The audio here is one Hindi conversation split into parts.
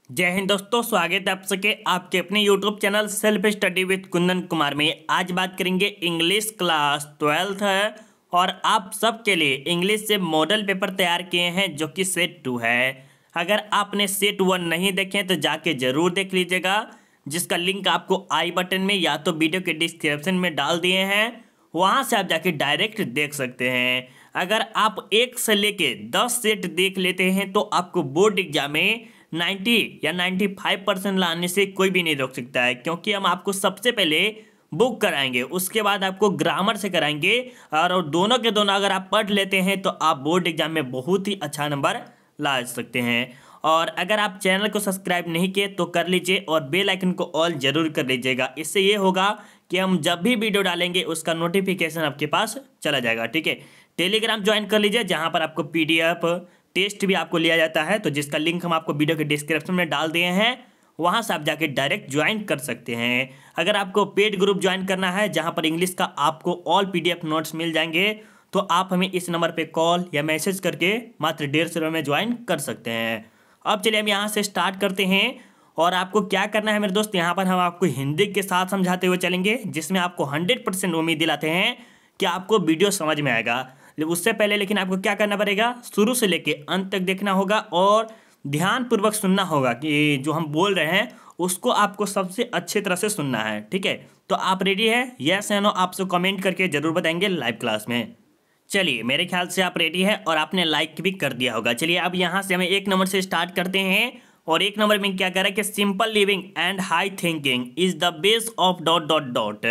जय हिंद दोस्तों, स्वागत है आप सबके आपके अपने YouTube channel self study with Kundan Kumar में। आज बात करेंगे इंग्लिश क्लास 12 है और आप सबके लिए इंग्लिश से मॉडल पेपर तैयार किए हैं जो कि सेट 2 है। अगर आपने सेट 1 नहीं देखे तो जाके ज़रूर देख लीजिएगा, जिसका लिंक आपको आई बटन में या तो वीडियो के डिस्क्रिप्शन में डाल दिए हैं, वहाँ से आप जाके डायरेक्ट देख सकते हैं। अगर आप 1 से लेके 10 सेट देख लेते हैं तो आपको बोर्ड एग्जाम में 90 या 95% लाने से कोई भी नहीं रोक सकता है, क्योंकि हम आपको सबसे पहले बुक कराएंगे, उसके बाद आपको ग्रामर से कराएंगे और दोनों के दोनों अगर आप पढ़ लेते हैं तो आप बोर्ड एग्जाम में बहुत ही अच्छा नंबर ला सकते हैं। और अगर आप चैनल को सब्सक्राइब नहीं किए तो कर लीजिए और बेल आइकन को ऑल जरूर कर लीजिएगा। इससे ये होगा कि हम जब भी वीडियो डालेंगे उसका नोटिफिकेशन आपके पास चला जाएगा। ठीक है, टेलीग्राम ज्वाइन कर लीजिए जहाँ पर आपको PDF टेस्ट भी आपको लिया जाता है, तो जिसका लिंक हम आपको वीडियो के डिस्क्रिप्शन में डाल दिए हैं, वहाँ से आप जाके डायरेक्ट ज्वाइन कर सकते हैं। अगर आपको पेड ग्रुप ज्वाइन करना है जहाँ पर इंग्लिश का आपको ऑल PDF नोट्स मिल जाएंगे, तो आप हमें इस नंबर पे कॉल या मैसेज करके मात्र 150 रुपये में ज्वाइन कर सकते हैं। अब चलिए हम यहाँ से स्टार्ट करते हैं और आपको क्या करना है मेरे दोस्त, यहाँ पर हम आपको हिंदी के साथ समझाते हुए चलेंगे, जिसमें आपको 100% उम्मीद दिलाते हैं कि आपको वीडियो समझ में आएगा। उससे पहले लेकिन आपको क्या करना पड़ेगा, शुरू से लेके अंत तक देखना होगा और ध्यानपूर्वक सुनना होगा कि जो हम बोल रहे हैं उसको आपको सबसे अच्छे तरह से सुनना है। ठीक है, तो आप रेडी है? यस या नो आपसे कमेंट करके जरूर बताएंगे लाइव क्लास में। चलिए, मेरे ख्याल से आप रेडी है और आपने लाइक भी कर दिया होगा। चलिए अब यहाँ से हमें 1 नंबर से स्टार्ट करते हैं और 1 नंबर में क्या कह रहा है कि simple living and high thinking is the base of dot dot dot.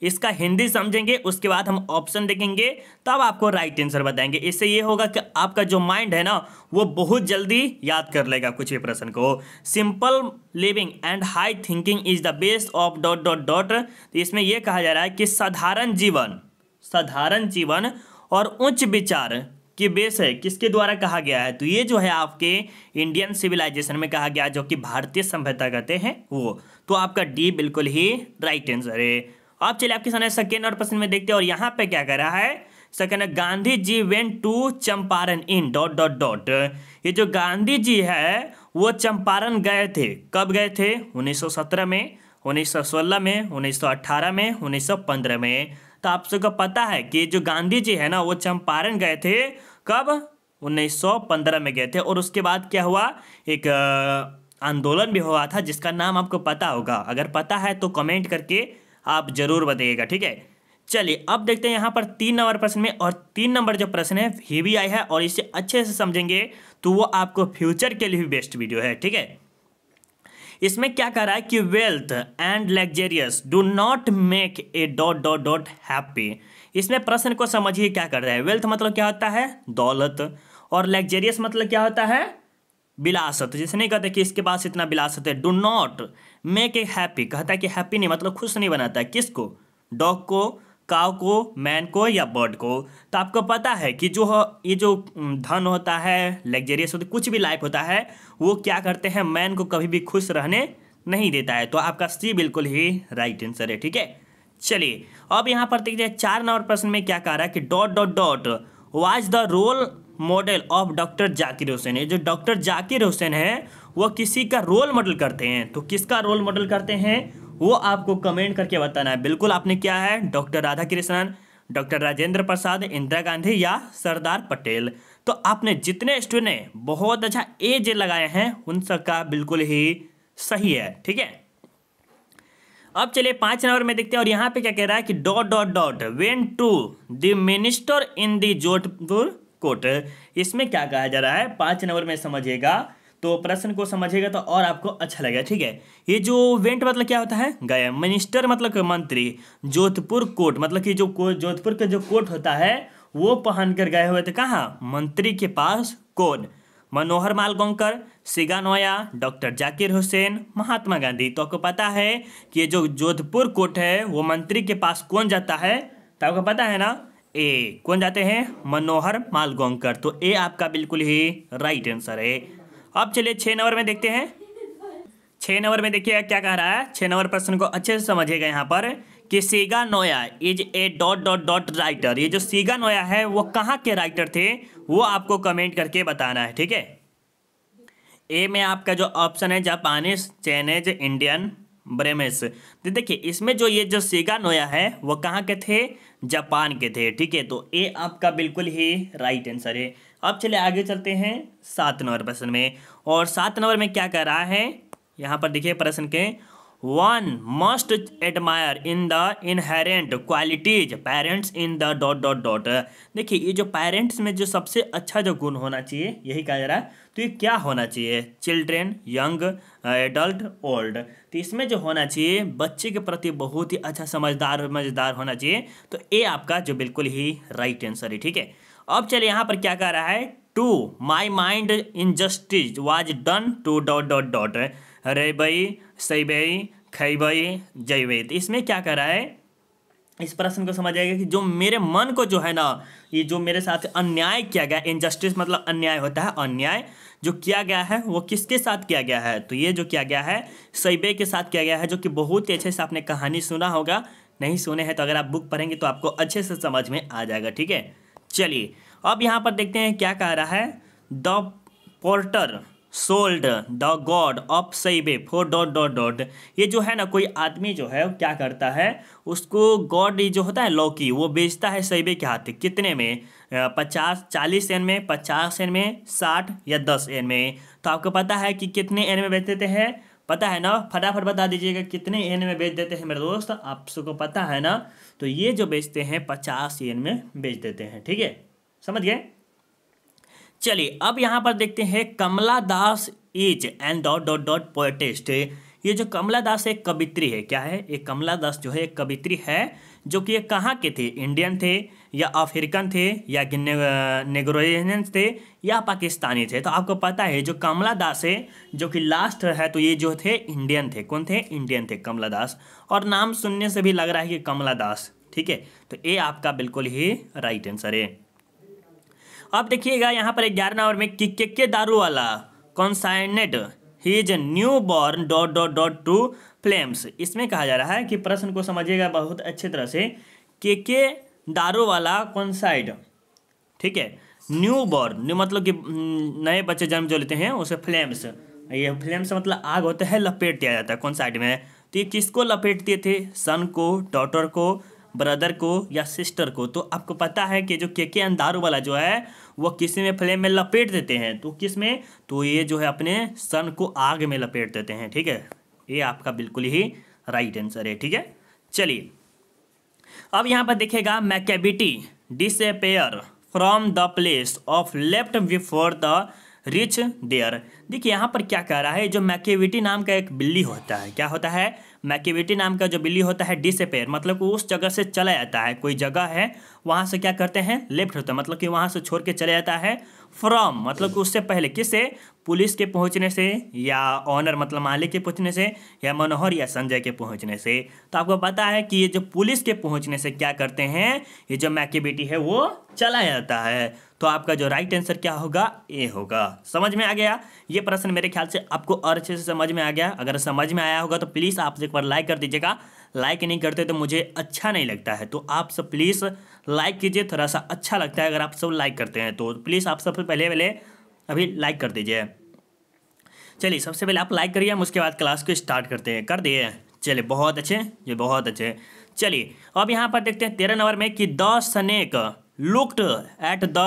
इसका हिंदी समझेंगे, उसके बाद हम ऑप्शन देखेंगे, तब आपको राइट आंसर बताएंगे। इससे ये होगा कि आपका जो माइंड है ना वो बहुत जल्दी याद कर लेगा कुछ भी प्रश्न को। Simple living and high thinking is the base of dot dot dot. तो इसमें यह कहा जा रहा है कि साधारण जीवन और उच्च विचार की बेस है किसके द्वारा कहा गया है, तो ये जो है आपके इंडियन सिविलाइजेशन में कहा गया, जो कि भारतीय सभ्यता कहते हैं वो। तो आपका डी बिल्कुल ही राइट आंसर है। अब चलिए आपके सामने सेकेंड और प्रश्न में देखते हैं और यहाँ पे क्या कह रहा है। Second, Gandhi ji went to Champaran in dot dot dot. ये जो गांधी जी है वो चंपारण गए थे, कब गए थे? 1917 में, 1916 में, 1918 में, 1915 में। तो आप सबको पता है कि जो गांधी जी है ना वो चंपारण गए थे, कब? 1915 में गए थे। और उसके बाद क्या हुआ, एक आंदोलन भी हुआ था जिसका नाम आपको पता होगा। अगर पता है तो कमेंट करके आप जरूर बताइएगा। ठीक है, चलिए अब देखते हैं यहाँ पर 3 नंबर प्रश्न में, और 3 नंबर जो प्रश्न है VBI है और इसे अच्छे से समझेंगे तो वो आपको फ्यूचर के लिए भी बेस्ट वीडियो है। ठीक है, इसमें क्या कह रहा है कि wealth and luxurious do not make a dot dot dot happy. इसमें प्रश्न को समझिए क्या कर रहा है। वेल्थ मतलब क्या होता है? दौलत। और लग्जरियस मतलब क्या होता है? विलासत। जैसे नहीं कहते कि इसके पास इतना विलासत है। Do not make a happy, कहता है कि हैप्पी नहीं मतलब खुश नहीं बनाता है। किसको? डॉग को, काव को, मैन को या बर्ड को। तो आपको पता है कि ये जो धन होता है, लग्जरियस होता है, कुछ भी लाइफ होता है, वो क्या करते हैं, मैन को कभी भी खुश रहने नहीं देता है। तो आपका सी बिल्कुल ही राइट आंसर है। ठीक है, चलिए अब यहाँ पर देखिए 4 नंबर प्रश्न में क्या कह रहा है कि dot dot dot was the role model of doctor Zakir Hussain. ये जो डॉक्टर जाकिर हुसैन है वो किसी का रोल मॉडल करते हैं, तो किसका रोल मॉडल करते हैं वो आपको कमेंट करके बताना है। बिल्कुल आपने क्या है, डॉक्टर राधाकृष्णन, डॉक्टर राजेंद्र प्रसाद, इंदिरा गांधी या सरदार पटेल। तो आपने जितने स्टूडेंट ने बहुत अच्छा एज लगाए हैं उन सबका बिल्कुल ही सही है। ठीक है, अब चलिए 5 नंबर में देखते हैं और यहाँ पे क्या कह रहा है कि dot dot dot went to the minister in the Jodhpur court. इसमें क्या कहा जा रहा है 5 नंबर में समझिएगा, तो प्रश्न को समझिएगा तो और आपको अच्छा लगेगा। ठीक है, ये जो वेंट मतलब क्या होता है? गया। मिनिस्टर मतलब मंत्री। जोधपुर कोर्ट मतलब कि जो जोधपुर का जो कोर्ट होता है वो पहन कर गए हुए थे कहाँ? मंत्री के पास। कौन? मनोहर मालगोंकर, सिगानोया, डॉक्टर जाकिर हुसैन, महात्मा गांधी। तो आपको पता है कि ये जो जोधपुर कोर्ट है वो मंत्री के पास कौन जाता है? तो आपको पता है ना, ए कौन जाते हैं? मनोहर मालगोंकर। तो ए आपका बिल्कुल ही राइट आंसर है। अब चलिए 6 नंबर में देखते हैं। 6 नंबर में देखिए क्या कह रहा है। 6 नंबर प्रश्न को अच्छे से समझिएगा यहाँ पर कि सिगानोया is a dot dot dot writer. ये जो सिगानोया है वो कहाँ के राइटर थे वो आपको कमेंट करके बताना है। ठीक है, ए में आपका जो ऑप्शन है जापानीज, चाइनीज, इंडियन, ब्रेमेस। तो देखिए इसमें जो ये जो शिगा नोया है वो कहाँ के थे, जापान के थे। ठीक है, तो ए आपका बिल्कुल ही राइट आंसर है। अब चलिए आगे चलते हैं 7 नंबर प्रश्न में। और 7 नंबर में क्या कह रहा है, यहाँ पर देखिए प्रश्न के, one must admire in the inherent qualities parents in the dot dot dot. देखिए ये जो पेरेंट्स में जो सबसे अच्छा जो गुण होना चाहिए यही कहा जा रहा है। तो ये क्या होना चाहिए, चिल्ड्रेन, यंग, एडल्ट, ओल्ड। तो इसमें जो होना चाहिए बच्चे के प्रति बहुत ही अच्छा समझदार होना चाहिए। तो ये आपका जो बिल्कुल ही राइट आंसर है। ठीक है, अब चलिए यहाँ पर क्या कह रहा है, to my mind injustice was done to dot dot dot, रेबई, सईबई, खईबई, जईबई। तो इसमें क्या कह रहा है, इस प्रश्न को समझ आएगा कि जो मेरे मन को जो है ना, ये जो मेरे साथ अन्याय किया गया, इनजस्टिस मतलब अन्याय होता है, अन्याय जो किया गया है वो किसके साथ किया गया है, तो ये जो किया गया है सईबे के साथ किया गया है, जो कि बहुत ही अच्छे से आपने कहानी सुना होगा। नहीं सुने हैं तो अगर आप बुक पढ़ेंगे तो आपको अच्छे से समझ में आ जाएगा। ठीक है, चलिए अब यहाँ पर देखते हैं क्या कह रहा है, the porter sold the god of सईबे फॉर डॉट डॉट डॉट। ये जो है ना, कोई आदमी जो है वो क्या करता है, उसको गॉड जो होता है लौकी, वो बेचता है सईबे के हाथ। कितने में, 40 एन में, 50 एन में, 60 या 10 एन में। तो आपको पता है कि कितने एन में बेच देते हैं, पता है ना, फटाफट बता दीजिएगा कितने एन में बेच देते हैं मेरे दोस्त, आप सबको पता है ना। तो ये जो बेचते हैं 50 एन में बेच देते हैं। ठीक है, समझ गए। चलिए अब यहाँ पर देखते हैं, Kamala Das is and dot dot dot poetist. ये जो कमला दास एक कवित्री है, क्या है, ये कमला दास जो है एक कवित्री है, जो कि ये कहाँ के थे, इंडियन थे या अफ्रीकन थे या नेग्रोरियन थे या पाकिस्तानी थे। तो आपको पता है जो कमला दास है जो कि लास्ट है, तो ये जो थे इंडियन थे। कौन थे, इंडियन थे कमला दास, और नाम सुनने से भी लग रहा है कि कमला दास। ठीक है, तो ये आपका बिल्कुल ही राइट आंसर है। अब देखिएगा यहाँ पर 11 नंबर में, कि के दारू वाला consigned his newborn dot dot dot to flames. इसमें कहा जा रहा है कि प्रश्न को समझिएगा बहुत अच्छे तरह से, के दारू वाला कॉन्साइड, ठीक है, न्यू बॉर्न, न्यू मतलब कि नए बच्चे जन्म जो लेते हैं उसे फ्लेम्स, ये फ्लेम्स मतलब आग होता है, लपेट दिया जाता है कौन साइड में। तो ये किसको लपेटते थे, सन को, डॉटर को, ब्रदर को या सिस्टर को। तो आपको पता है कि जो के दारू वाला जो है वो किसी में फ्लेम में लपेट देते हैं, तो किस में, तो ये जो है अपने सन को आग में लपेट देते हैं। ठीक है, ये आपका बिल्कुल ही राइट आंसर है। ठीक है, चलिए अब यहाँ पर देखिएगा, Macavity disappear from the place of left before the reach there. देखिए यहाँ पर क्या कह रहा है, जो मैकेविटी नाम का एक बिल्ली होता है, क्या होता है, मैकेविटी नाम का जो बिल्ली होता है, डिसअपेयर मतलब कि उस जगह से चला जाता है, कोई जगह है वहाँ से क्या करते हैं, लेफ्ट होता है मतलब कि वहाँ से छोड़ के चले जाता है, फ्रॉम मतलब कि उससे पहले, किससे, पुलिस के पहुँचने से, या ऑनर मतलब मालिक के पहुँचने से, या मनोहर या संजय के पहुँचने से। तो आपको पता है कि ये जो पुलिस के पहुँचने से क्या करते हैं, ये जो मैकेविटी है वो चला जाता है। तो आपका जो राइट आंसर क्या होगा, ए होगा। समझ में आ गया ये प्रश्न, मेरे ख्याल से आपको और अच्छे से समझ में आ गया। अगर समझ में आया होगा तो प्लीज़ आप एक बार लाइक कर दीजिएगा, लाइक नहीं करते तो मुझे अच्छा नहीं लगता है। तो आप सब प्लीज़ लाइक कीजिए, थोड़ा सा अच्छा लगता है अगर आप सब लाइक करते हैं। तो प्लीज़ आप सबसे पहले अभी लाइक कर दीजिए। चलिए सबसे पहले आप लाइक करिए, हम उसके बाद क्लास को स्टार्ट करते हैं। कर दिए, चलिए बहुत अच्छे, ये बहुत अच्छे। चलिए अब यहाँ पर देखते हैं 13 नंबर में, कि the snake looked at the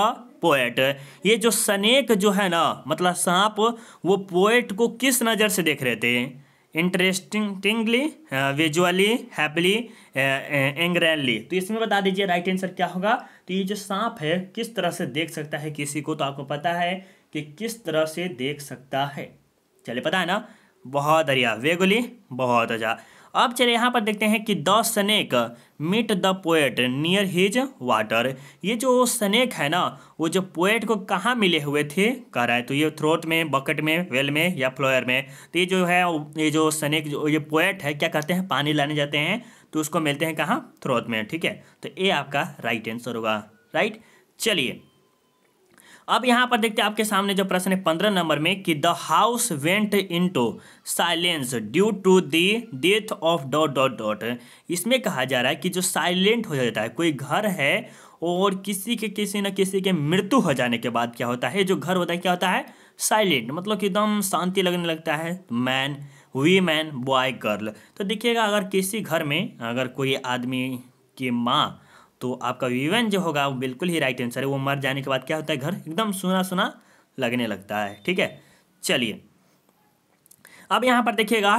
poet. ये जो स्नेक जो है ना, मतलब सांप, वो पोएट को किस नज़र से देख रहे थे, इंटरेस्टिंगली, विजुअली, हैप्पीली, एंग्रेनली। तो इसमें बता दीजिए राइट आंसर क्या होगा। तो ये जो सांप है किस तरह से देख सकता है किसी को, तो आपको पता है कि किस तरह से देख सकता है, चलिए पता है ना, बहुत बढ़िया, वेगुली, बहुत अच्छा। अब चलिए यहाँ पर देखते हैं कि the snake meet the poet near his water. ये जो स्नेक है ना, वो जो पोएट को कहाँ मिले हुए थे कह रहा है, तो ये थ्रोट में, बकेट में, वेल में या फ्लोयर में। तो ये जो है, ये जो स्नेक जो ये पोएट है क्या करते हैं, पानी लाने जाते हैं, तो उसको मिलते हैं कहाँ, थ्रोट में। ठीक है, तो ये आपका राइट आंसर होगा। राइट, चलिए अब यहाँ पर देखते हैं आपके सामने जो प्रश्न है 15 नंबर में, कि the house went into silence due to the death of dot dot dot. इसमें कहा जा रहा है कि जो साइलेंट हो जाता है, कोई घर है और किसी न किसी के मृत्यु हो जाने के बाद क्या होता है, जो घर होता है क्या होता है, साइलेंट मतलब कि एकदम शांति लगने लगता है। Man, we man, boy, girl. तो देखिएगा अगर किसी घर में अगर कोई आदमी की माँ, तो आपका वीवन जो होगा वो बिल्कुल ही राइट आंसर है। वो मर जाने के बाद क्या होता है, घर एकदम सुना सुना लगने लगता है। ठीक है, चलिए अब यहाँ पर देखिएगा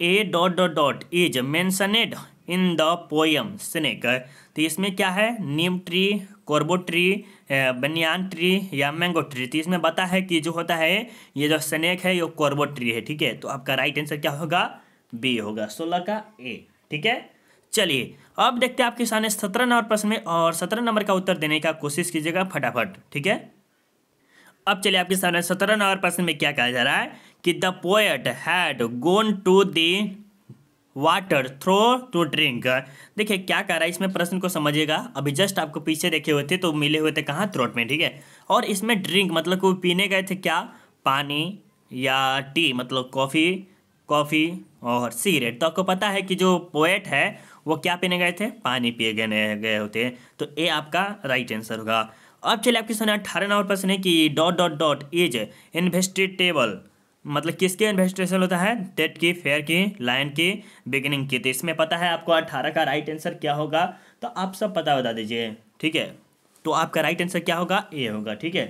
a dot dot dot is mentioned in the poem snake. तो इसमें क्या है, neem tree, carob tree, banyan tree या मैंगो ट्री। तो इसमें बता है कि जो होता है ये जो स्नेक है ये कोरबो ट्री है। ठीक है, तो आपका राइट आंसर क्या होगा, बी होगा, 16 का ए। ठीक है, चलिए अब देखते हैं आपके सामने 17 नंबर प्रश्न में, और 17 नंबर का उत्तर देने का कोशिश कीजिएगा फटाफट। ठीक है, अब चलिए आपके सामने 17 नंबर प्रश्न में क्या कहा जा रहा है कि the poet had gone to the water throw to drink. देखिए क्या कह रहा है इसमें, प्रश्न को समझिएगा। अभी जस्ट आपको पीछे देखे हुए थे तो मिले हुए थे कहाँ, थ्रोट में। ठीक है, और इसमें ड्रिंक मतलब को पीने गए थे क्या, पानी या टी मतलब कॉफ़ी, कॉफ़ी और सिगरेट। तो आपको पता है कि जो पोएट है वो क्या पीने गए थे, पानी पिए गए होते हैं। तो ए आपका राइट आंसर होगा। अब चलिए आपके सामने 18 नंबर प्रश्न है कि डॉट डॉट डॉट इज इन्वेस्टिटेबल मतलब किसके इन्वेस्टिगेशन होता है, टेट की, फेयर की, लायन की, बिगिनिंग की। तो इसमें पता है आपको 18 का राइट आंसर क्या होगा, तो आप सब बता दीजिए। ठीक है, तो आपका राइट आंसर क्या होगा, ए होगा। ठीक है,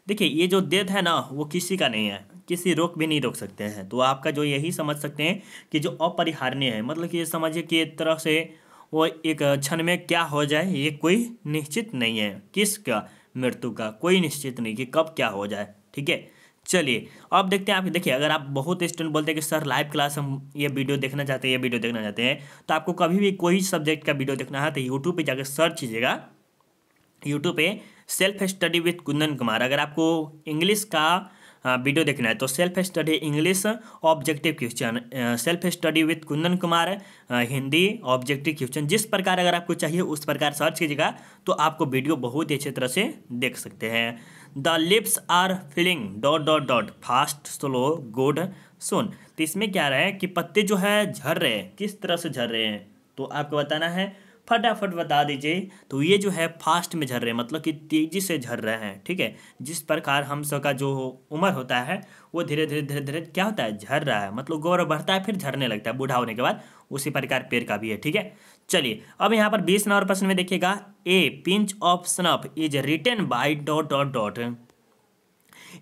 देखिए ये जो डेथ है ना वो किसी का नहीं है, किसी रोक भी नहीं रोक सकते हैं। तो आपका जो यही समझ सकते हैं कि जो अपरिहार्य है, मतलब कि ये समझिए कि एक तरह से वो एक क्षण में क्या हो जाए ये कोई निश्चित नहीं है, किसका, मृत्यु का कोई निश्चित नहीं कि कब क्या हो जाए। ठीक है, चलिए अब देखते हैं। आप देखिए अगर आप बहुत स्टूडेंट बोलते हैं कि सर लाइव क्लास हम ये वीडियो देखना चाहते हैं, ये वीडियो देखना चाहते हैं, तो आपको कभी भी कोई सब्जेक्ट का वीडियो देखना है तो यूट्यूब पे जाकर सर्च कीजिएगा, यूट्यूब पे self study with Kundan Kumar. अगर आपको इंग्लिश का वीडियो देखना है तो self study English objective question, self study with Kundan Kumar Hindi objective question, जिस प्रकार अगर आपको चाहिए उस प्रकार सर्च कीजिएगा तो आपको वीडियो बहुत ही अच्छी तरह से देख सकते हैं। The lips are feeling dot dot dot fast slow good soon. तो इसमें क्या रहा है कि पत्ते जो है झड़ रहे हैं, किस तरह से झड़ रहे हैं, तो आपको बताना है, फटाफट बता दीजिए। तो ये जो है फास्ट में झड़ रहे हैं मतलब कि तेजी से झड़ रहे हैं। ठीक है, जिस प्रकार हम सब का जो उम्र होता है वो धीरे धीरे धीरे धीरे क्या होता है, झड़ रहा है, मतलब गौरव बढ़ता है फिर झड़ने लगता है बूढ़ा होने के बाद, उसी प्रकार पेड़ का भी है। ठीक है, चलिए अब यहाँ पर 20 नंबर प्रश्न में देखिएगा, a pinch of snuff is written by dot dot dot.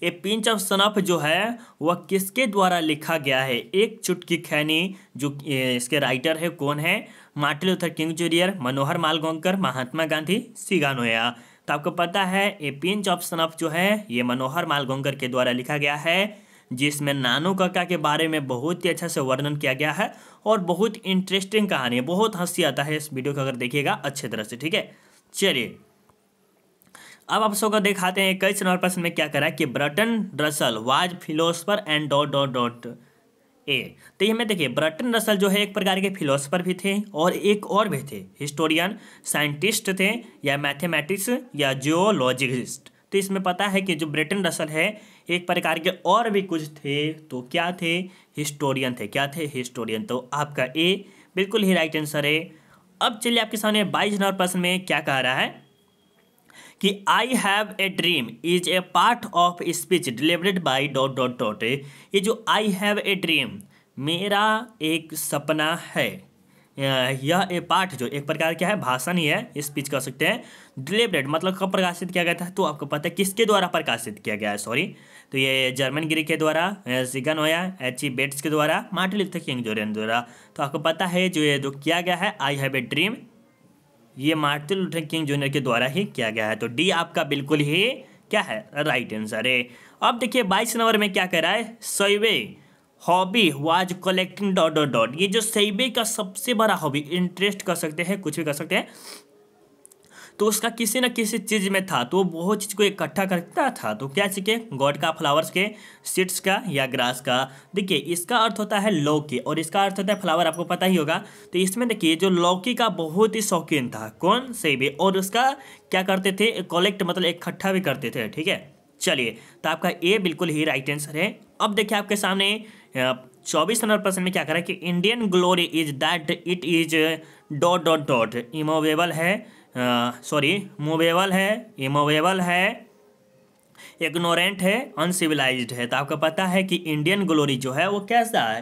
ये पिंच ऑफ स्नफ जो है वह किसके द्वारा लिखा गया है, एक चुटकी खैनी, जो इसके राइटर है कौन है, मार्टिन लूथर किंग जूनियर, मनोहर मालगोंकर, महात्मा गांधी, सिगानोया। तो आपको पता है ये पिंच ऑफ स्नफ जो है ये मनोहर मालगोंकर के द्वारा लिखा गया है, जिसमें नानू काका के बारे में बहुत ही अच्छा से वर्णन किया गया है और बहुत इंटरेस्टिंग कहानी है, बहुत हंसी आता है इस वीडियो को अगर देखिएगा अच्छे तरह से। ठीक है, चलिए अब आप सबको दिखाते हैं 21 नंबर प्रश्न में क्या करा है कि Burton Russell was philosopher and dot dot dot A. तो ये में देखिए बर्टन रसल जो है एक प्रकार के फिलोसफर भी थे और एक और भी थे, हिस्टोरियन, साइंटिस्ट थे या मैथमेटिक्स या जियोलॉजिस्ट। तो इसमें पता है कि जो बर्टन रसल है एक प्रकार के और भी कुछ थे, तो क्या थे, हिस्टोरियन थे। क्या थे, हिस्टोरियन। तो आपका ए बिल्कुल ही राइट आंसर है। अब चलिए आपके सामने 22 नंबर प्रश्न में क्या कह रहा है कि I have a dream is a part of speech delivered by dot dot dot. ये जो आई हैव ए ड्रीम, मेरा एक सपना है, यह ए पार्ट जो एक प्रकार क्या है, भाषण ही है, स्पीच कह सकते हैं। डिलीवर्ड मतलब कब प्रकाशित किया गया था, तो आपको पता है किसके द्वारा प्रकाशित किया गया है, सॉरी, तो ये जर्मन गिरी के द्वारा, सिगानोया, एच.ई. बेट्स के द्वारा, मार्टिन लूथर किंग जूनियर द्वारा। तो आपको पता है जो ये जो किया गया है आई हैव ए ड्रीम, ये मार्टिन लूथर किंग जूनियर के द्वारा ही किया गया है। तो डी आपका बिल्कुल ही क्या है, राइट आंसर है। अब देखिए 22 नंबर में क्या कह रहा है, Saibe hobby was collecting dot dot dot. ये जो सैवे का सबसे बड़ा हॉबी, इंटरेस्ट कर सकते हैं, कुछ भी कर सकते हैं, तो उसका किसी न किसी चीज़ में था, तो वो बहुत चीज़ को इकट्ठा करता था। तो क्या चीज़ के, गॉड का, फ्लावर्स के, सीड्स का या ग्रास का। देखिए इसका अर्थ होता है लौकी और इसका अर्थ होता है फ्लावर, आपको पता ही होगा। तो इसमें देखिए जो लौकी का बहुत ही शौकीन था, कौन, सैवे, और उसका क्या करते थे, कलेक्ट मतलब इकट्ठा भी करते थे। ठीक है, चलिए तो आपका ए बिल्कुल ही राइट आंसर है। अब देखिए आपके सामने 24 नंबर प्रश्न में क्या करा कि Indian glory is that it is dot dot dot immovable है, सॉरी मूवेबल है, इमूवेबल है, इग्नोरेंट है, अनसिविलाइज्ड है। तो आपको पता है कि इंडियन ग्लोरी जो है वो कैसा है,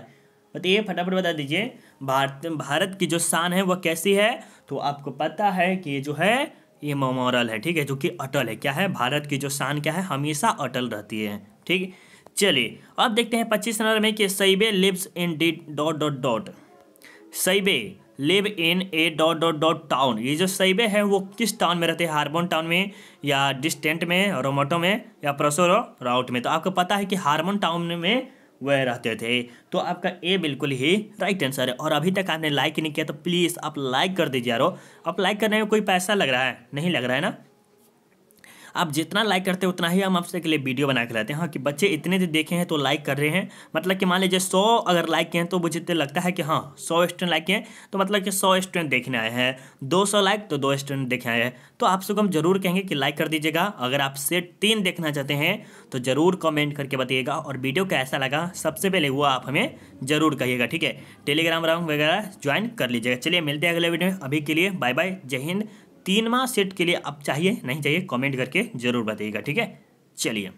बताइए फटाफट बता दीजिए। भारत की जो शान है वो कैसी है? तो आपको पता है कि ये जो है ये मेमोरल है, ठीक है, जो कि अटल है। क्या है? भारत की जो शान क्या है? हमेशा अटल रहती है, ठीक। चलिए अब देखते हैं 25 नंबर में कि Saibe lives in the dot dot dot. Saibe live in a dot dot dot town. ये जो सईबे है वो किस टाउन में रहते हैं? हार्मोन टाउन में, या डिस्टेंट में, रोमोटो में, या प्रोसोरो राउट में? तो आपको पता है कि हार्मोन टाउन में वह रहते थे। तो आपका ए बिल्कुल ही राइट आंसर है। और अभी तक आपने लाइक नहीं किया तो प्लीज़ आप लाइक कर दीजिए यारो। आप लाइक करने में कोई पैसा लग रहा है? नहीं लग रहा है ना। आप जितना लाइक करते हैं उतना ही हम आपसे के लिए वीडियो बना के लाते हैं। हाँ कि बच्चे इतने जो देखे हैं तो लाइक कर रहे हैं, मतलब कि मान लीजिए 100 अगर लाइक किए हैं तो मुझे लगता है कि हाँ 100 स्टूडेंट लाइक किए हैं, तो मतलब कि 100 स्टूडेंट देखने आए हैं। 200 लाइक तो 2 स्टूडेंट देखने आए हैं। तो आपसे हम जरूर कहेंगे कि लाइक कर दीजिएगा। अगर आप सेट 3 देखना चाहते हैं तो ज़रूर कमेंट करके बताइएगा। और वीडियो कैसा लगा सबसे पहले वो आप हमें ज़रूर कहिएगा, ठीक है। टेलीग्राम राउंड वगैरह ज्वाइन कर लीजिएगा। चलिए मिलते हैं अगले वीडियो में। अभी के लिए बाय बाय, जय हिंद। 3वां सेट के लिए अब चाहिए नहीं चाहिए कमेंट करके जरूर बताइएगा, ठीक है। चलिए।